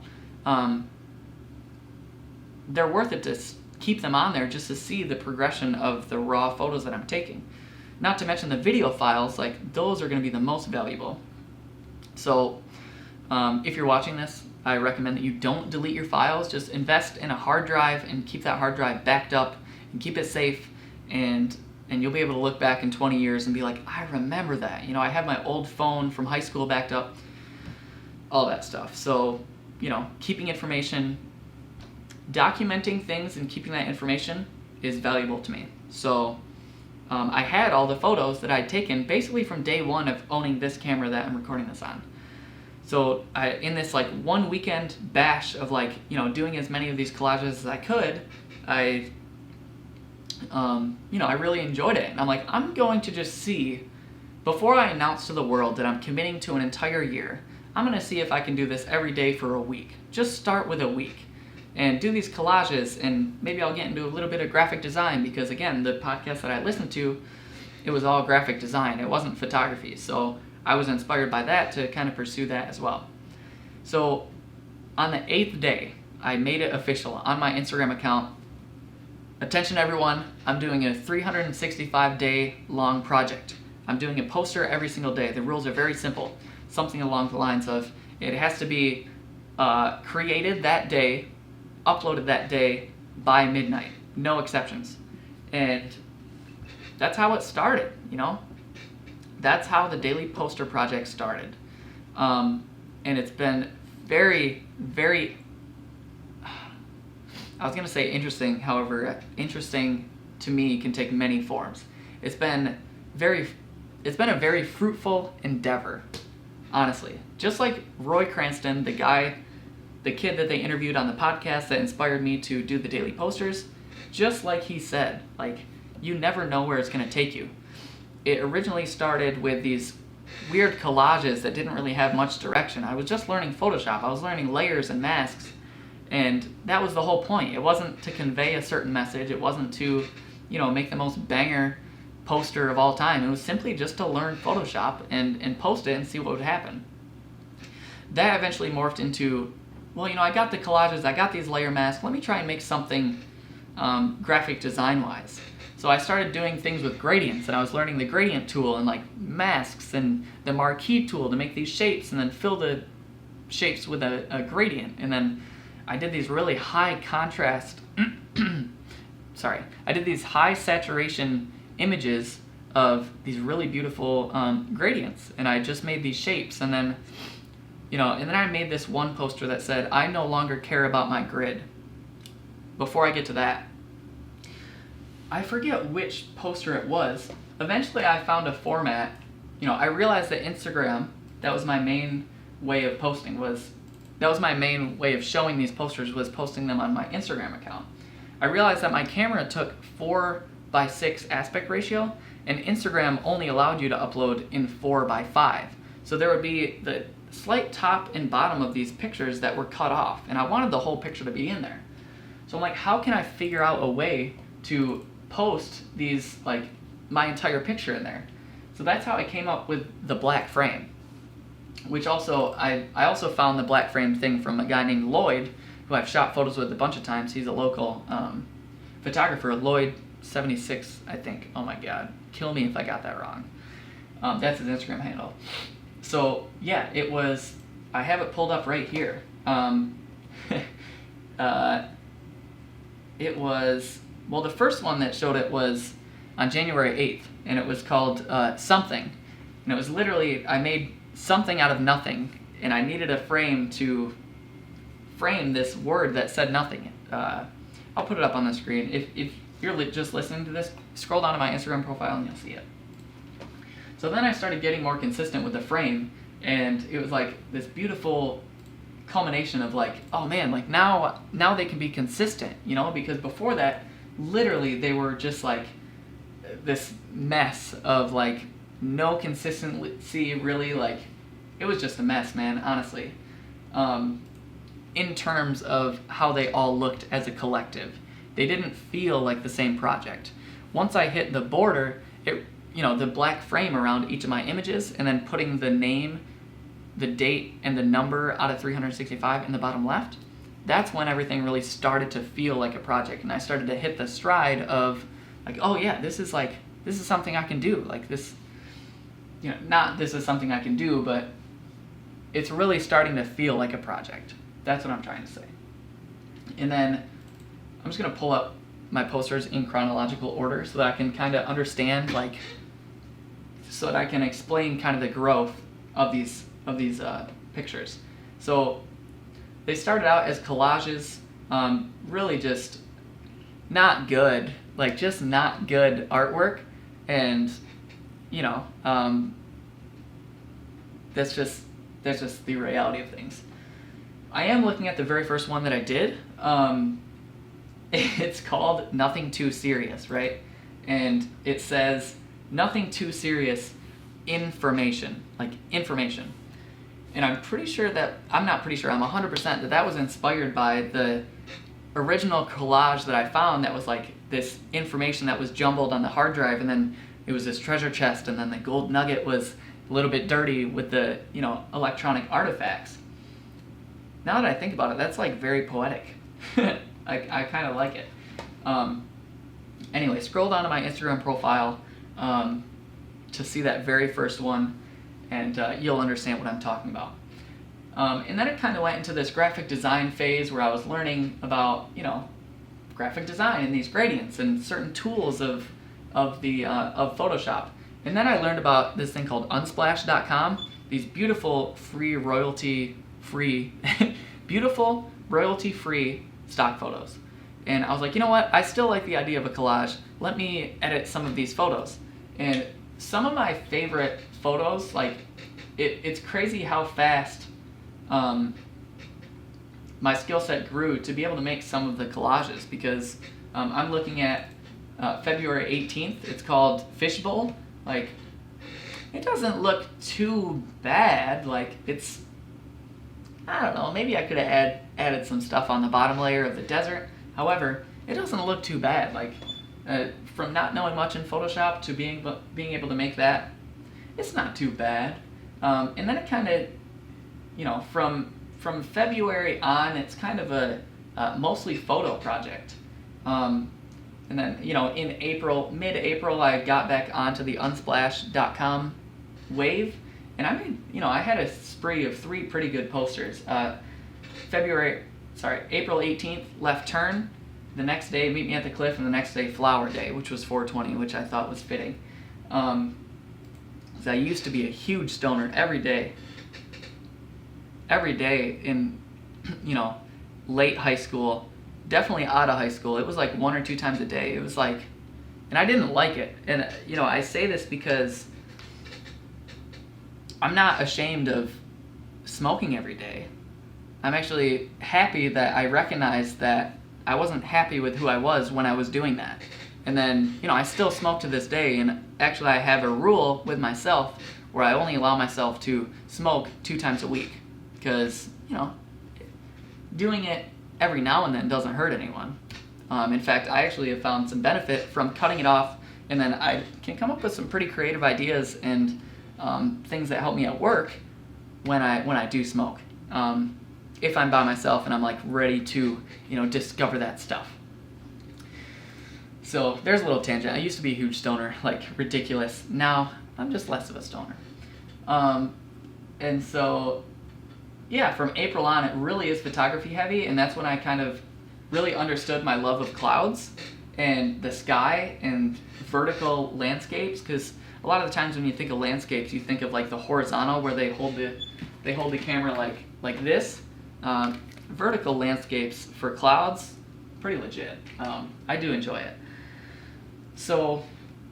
They're worth it to keep them on there just to see the progression of the raw photos that I'm taking. Not to mention the video files, like, those are going to be the most valuable. So if you're watching this, I recommend that you don't delete your files. Just invest in a hard drive and keep that hard drive backed up and keep it safe, and you'll be able to look back in 20 years and be like, I remember that. I have my old phone from high school backed up, all that stuff. So, keeping information, documenting things and keeping that information is valuable to me. So I had all the photos that I'd taken basically from day one of owning this camera that I'm recording this on. So in this like one weekend bash of like, doing as many of these collages as I could, I really enjoyed it. And I'm like, I'm going to just see, before I announce to the world that I'm committing to an entire year, I'm going to see if I can do this every day for a week. Just start with a week and do these collages, and maybe I'll get into a little bit of graphic design, because again, the podcast that I listen to, it was all graphic design. It wasn't photography. So I was inspired by that to kind of pursue that as well. So on the 8th day, I made it official on my Instagram account. Attention everyone, I'm doing a 365 day long project. I'm doing a poster every single day. The rules are very simple. Something along the lines of it has to be created that day, uploaded that day by midnight. No exceptions. And that's how it started, you know? That's how the daily poster project started. And it's been very, very, I was going to say interesting, however, interesting to me can take many forms. It's been a very fruitful endeavor, honestly. Just like Roy Cranston, the kid that they interviewed on the podcast that inspired me to do the daily posters, just like he said, like, you never know where it's going to take you. It originally started with these weird collages that didn't really have much direction. I was just learning Photoshop. I was learning layers and masks, and that was the whole point. It wasn't to convey a certain message. It wasn't to, make the most banger poster of all time. It was simply just to learn Photoshop and post it and see what would happen. That eventually morphed into, I got the collages, I got these layer masks, let me try and make something graphic design wise. So I started doing things with gradients, and I was learning the gradient tool and like masks and the marquee tool to make these shapes and then fill the shapes with a gradient. And then I did these really high contrast, I did these high saturation images of these really beautiful gradients, and I just made these shapes. And then, and then I made this one poster that said, I no longer care about my grid. Before I get to that, I forget which poster it was. Eventually I found a format, I realized that Instagram, that was my main way of posting, that was my main way of showing these posters, was posting them on my Instagram account. I realized that my camera took 4:6 aspect ratio, and Instagram only allowed you to upload in 4:5. So there would be the slight top and bottom of these pictures that were cut off, and I wanted the whole picture to be in there. So I'm like, how can I figure out a way to post these, like, my entire picture in there? So that's how I came up with the black frame, which also, I also found the black frame thing from a guy named Lloyd, who I've shot photos with a bunch of times. He's a local photographer, Lloyd76, I think. Oh my god, kill me if I got that wrong. That's his Instagram handle. So yeah, I have it pulled up right here. The first one that showed it was on January 8th, and it was called Something. And it was literally, I made something out of nothing, and I needed a frame to frame this word that said nothing. I'll put it up on the screen. If you're just listening to this, scroll down to my Instagram profile and you'll see it. So then I started getting more consistent with the frame, and it was like this beautiful culmination of like, oh man, like now they can be consistent, because before that, literally they were just like this mess of like no consistency, really. Like, it was just a mess, man, honestly. In terms of how they all looked as a collective, they didn't feel like the same project. Once I hit the border, the black frame around each of my images, and then putting the name, the date, and the number out of 365 in the bottom left, that's when everything really started to feel like a project, and I started to hit the stride of like, oh yeah, this is something I can do. Like this, not this is something I can do, but it's really starting to feel like a project. That's what I'm trying to say. And then I'm just gonna pull up my posters in chronological order so that I can kind of understand, like, so that I can explain kind of the growth of these pictures. So they started out as collages, really just not good, like just not good artwork, and that's just the reality of things. I am looking at the very first one that I did. It's called Nothing Too Serious, right? And it says nothing too serious information, like information. And I'm 100% that was inspired by the original collage that I found that was like this information that was jumbled on the hard drive and then it was this treasure chest, and then the gold nugget was a little bit dirty with the, electronic artifacts. Now that I think about it, that's like very poetic. I kind of like it. Anyway, scroll down to my Instagram profile to see that very first one, and you'll understand what I'm talking about. And then it kind of went into this graphic design phase where I was learning about, graphic design and these gradients and certain tools of Photoshop. And then I learned about this thing called unsplash.com, these beautiful beautiful royalty-free stock photos. And I was like, you know what? I still like the idea of a collage. Let me edit some of these photos. And some of my favorite photos, like, it's crazy how fast my skill set grew to be able to make some of the collages, because I'm looking at February 18th. It's called Fishbowl. Like, it doesn't look too bad. Like, it's, I don't know, maybe I could have added some stuff on the bottom layer of the desert. However, it doesn't look too bad. Like, from not knowing much in Photoshop to being able to make that, it's not too bad. And then it kind of, from February on, it's kind of a mostly photo project. And then, in mid-April, I april back onto the unsplash.com wave. And I made, I had a spree of 3 pretty good posters. April 18th, Left Turn. The next day, Meet Me at the Cliff. And the next day, Flower Day, which was 420, which I thought was fitting. 'Cause I used to be a huge stoner every day in, late high school, definitely out of high school. It was like 1 or 2 times a day. It was like, and I didn't like it. And, I say this because I'm not ashamed of smoking every day. I'm actually happy that I recognized that I wasn't happy with who I was when I was doing that. And then, I still smoke to this day, and actually I have a rule with myself where I only allow myself to smoke 2 times a week. Because, doing it every now and then doesn't hurt anyone. In fact, I actually have found some benefit from cutting it off, and then I can come up with some pretty creative ideas and things that help me at work when I do smoke. If I'm by myself and I'm like ready to, discover that stuff. So there's a little tangent. I used to be a huge stoner, like ridiculous. Now I'm just less of a stoner. And so, yeah, from April on, it really is photography heavy, and that's when I kind of really understood my love of clouds and the sky and vertical landscapes. Because a lot of the times when you think of landscapes, you think of like the horizontal where they hold the camera like this. Vertical landscapes for clouds, pretty legit. I do enjoy it. So,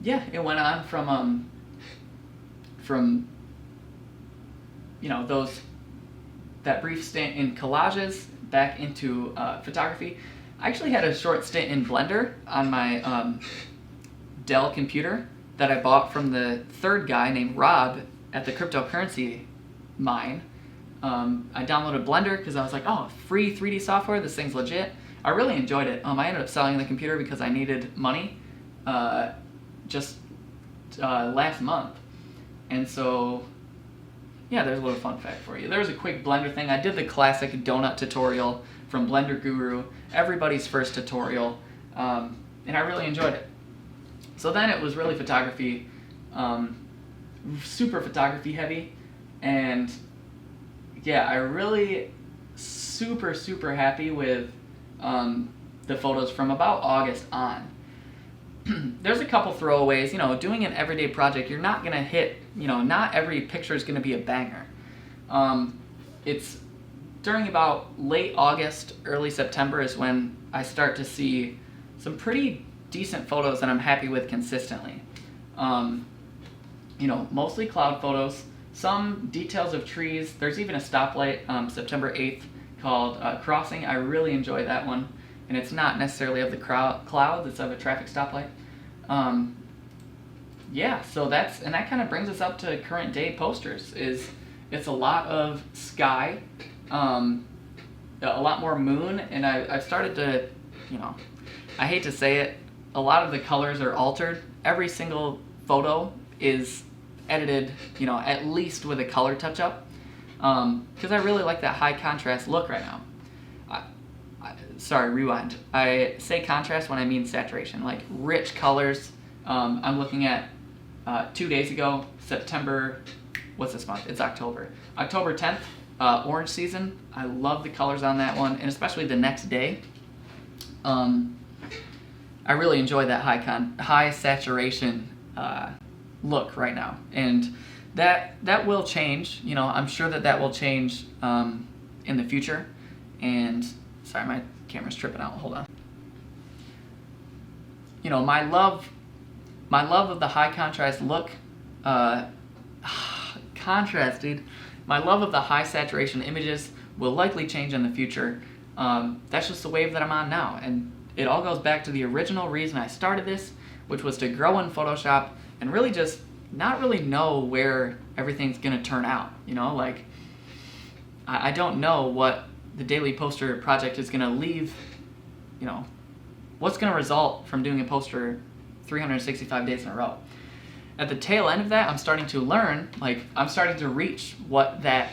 yeah, it went on from that brief stint in collages back into photography. I actually had a short stint in Blender on my Dell computer that I bought from the third guy named Rob at the cryptocurrency mine. I downloaded Blender because I was like, oh, free 3D software, this thing's legit. I really enjoyed it. I ended up selling the computer because I needed money just last month. And so, yeah, there's a little fun fact for you. There's a quick Blender thing. I did the classic donut tutorial from Blender Guru, everybody's first tutorial, and I really enjoyed it. So then it was really photography, super photography heavy, and yeah, I really super happy with the photos from about August on. There's a couple throwaways. Doing an everyday project, you're not gonna hit, not every picture is gonna be a banger. It's during about late August, early September is when I start to see some pretty decent photos that I'm happy with consistently. Mostly cloud photos, some details of trees. There's even a stoplight, September 8th, called Crossing. I really enjoy that one. And it's not necessarily of the clouds, it's of a traffic stoplight. So that kind of brings us up to current day posters. It's a lot of sky, a lot more moon, and I've started to, I hate to say it, a lot of the colors are altered. Every single photo is edited, at least with a color touch-up, because I really like that high contrast look right now. Sorry, rewind. I say contrast when I mean saturation, like rich colors. I'm looking at 2 days ago, September, what's this month? It's October. October 10th, orange season. I love the colors on that one, and especially the next day. I really enjoy that high saturation look right now, and that will change. I'm sure that will change in the future. And sorry, my camera's tripping out. Hold on. My love of the high contrast look, contrast, dude. My love of the high saturation images will likely change in the future. That's just the wave that I'm on now, and it all goes back to the original reason I started this, which was to grow in Photoshop and really just not really know where everything's gonna turn out. Like I don't know what the daily poster project is gonna leave. What's gonna result from doing a poster 365 days in a row. At the tail end of that, I'm starting to learn, I'm starting to reach what that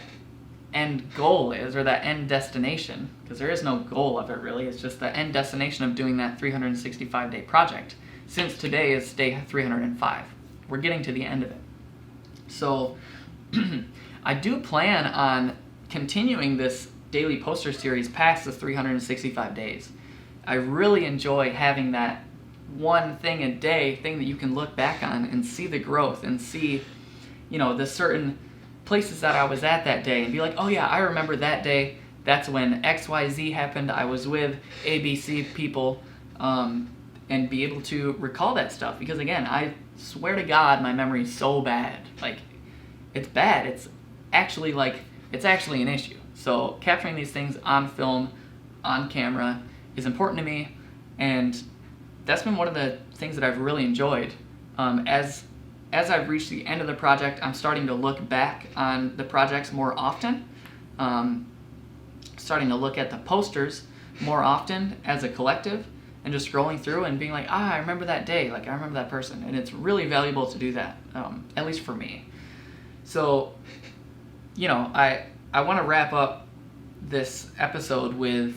end goal is, or that end destination, because there is no goal of it really. It's just the end destination of doing that 365 day project. Since today is day 305, we're getting to the end of it. So I do plan on continuing this daily poster series past the 365 days. I really enjoy having that one thing a day thing that you can look back on and see the growth and see, the certain places that I was at that day and be like, oh yeah, I remember that day. That's when XYZ happened. I was with ABC people, and be able to recall that stuff. Because again, I swear to God, my memory is so bad. It's bad. It's actually an issue. So capturing these things on film, on camera, is important to me, and that's been one of the things that I've really enjoyed. As I've reached the end of the project, I'm starting to look back on the projects more often, starting to look at the posters more often as a collective, and just scrolling through and being like, I remember that day, I remember that person, and it's really valuable to do that, at least for me. So, I want to wrap up this episode with,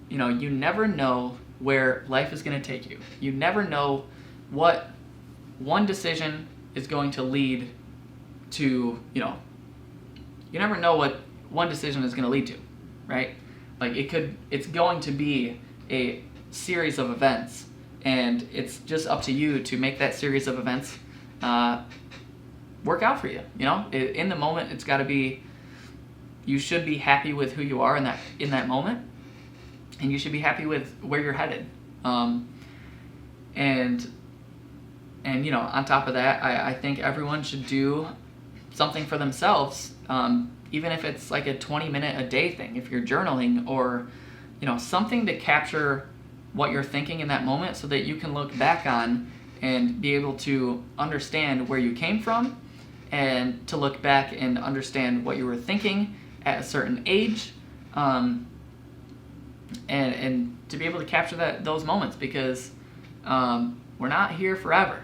you never know where life is going to take you. You never know what one decision is going to lead to, you never know what one decision is going to lead to, right? It's going to be a series of events, and it's just up to you to make that series of events work out for you. In the moment, it's got to be, you should be happy with who you are in that moment, and you should be happy with where you're headed. And on top of that, I think everyone should do something for themselves, even if it's like a 20-minute a day thing, if you're journaling, or something to capture what you're thinking in that moment, so that you can look back on and be able to understand where you came from, and to look back and understand what you were thinking at a certain age, and to be able to capture those moments, because we're not here forever.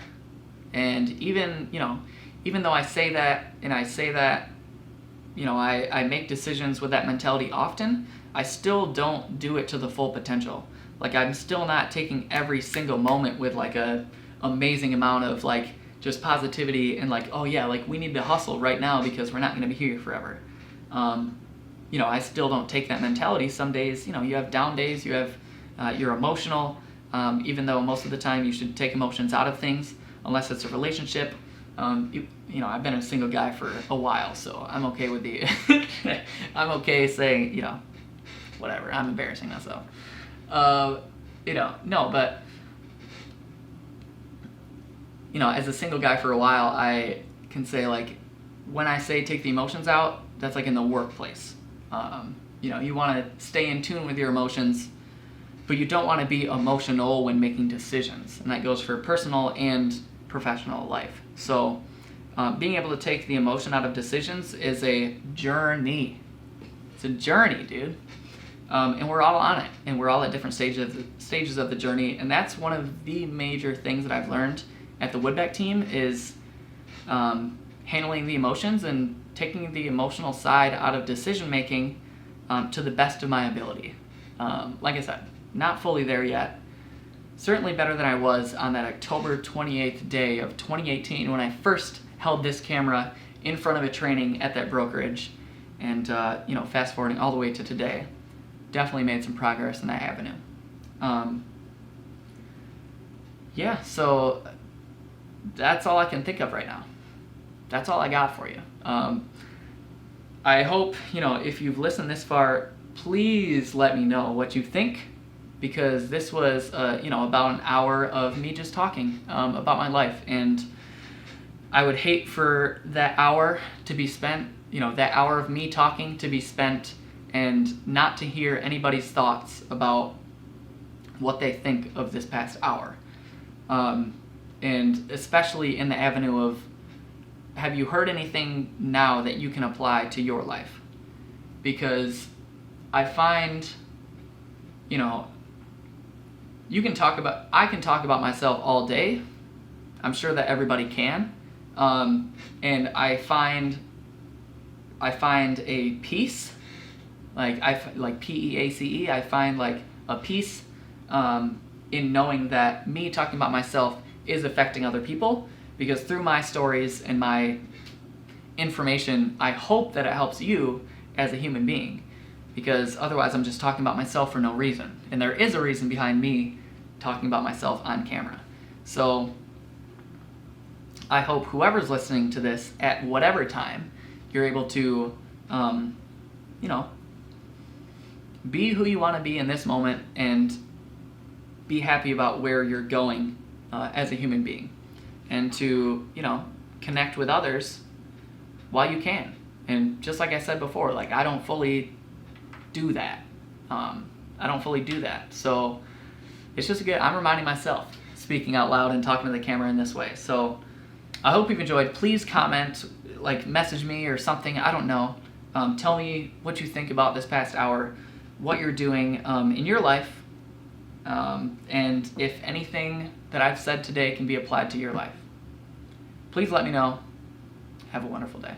And even though I say that, and I say that, I make decisions with that mentality often, I still don't do it to the full potential. I'm still not taking every single moment with a amazing amount of just positivity and oh yeah, we need to hustle right now because we're not going to be here forever. I still don't take that mentality. Some days, you have down days, you're emotional, even though most of the time you should take emotions out of things, unless it's a relationship. I've been a single guy for a while, so I'm okay with I'm okay saying, whatever, I'm embarrassing myself. No, but, as a single guy for a while, I can say, when I say take the emotions out, that's in the workplace. You want to stay in tune with your emotions, but you don't want to be emotional when making decisions. And that goes for personal and professional life. So being able to take the emotion out of decisions is a journey. It's a journey, dude. And we're all on it, and we're all at different stages of the journey. And that's one of the major things that I've learned at the Woodbeck team is handling the emotions and taking the emotional side out of decision making to the best of my ability. Like I said, not fully there yet. Certainly better than I was on that October 28th day of 2018 when I first held this camera in front of a training at that brokerage. And fast forwarding all the way to today, definitely made some progress in that avenue. So that's all I can think of right now. That's all I got for you. I hope, if you've listened this far, please let me know what you think, because this was, about an hour of me just talking about my life. And I would hate for that hour to be spent, that hour of me talking to be spent and not to hear anybody's thoughts about what they think of this past hour. And especially in the avenue of, have you heard anything now that you can apply to your life? Because I find, I can talk about myself all day. I'm sure that everybody can. And I find a peace, like P-E-A-C-E, I find like a peace in knowing that me talking about myself is affecting other people, because through my stories and my information, I hope that it helps you as a human being, because otherwise I'm just talking about myself for no reason. And there is a reason behind me talking about myself on camera. So I hope whoever's listening to this at whatever time, you're able to, be who you want to be in this moment and be happy about where you're going as a human being, and to, connect with others while you can. And just like I said before, like I don't fully do that. So it's just I'm reminding myself, speaking out loud and talking to the camera in this way. So I hope you've enjoyed. Please comment, message me or something. I don't know. Tell me what you think about this past hour, what you're doing in your life, and if anything that I've said today can be applied to your life. Please let me know. Have a wonderful day.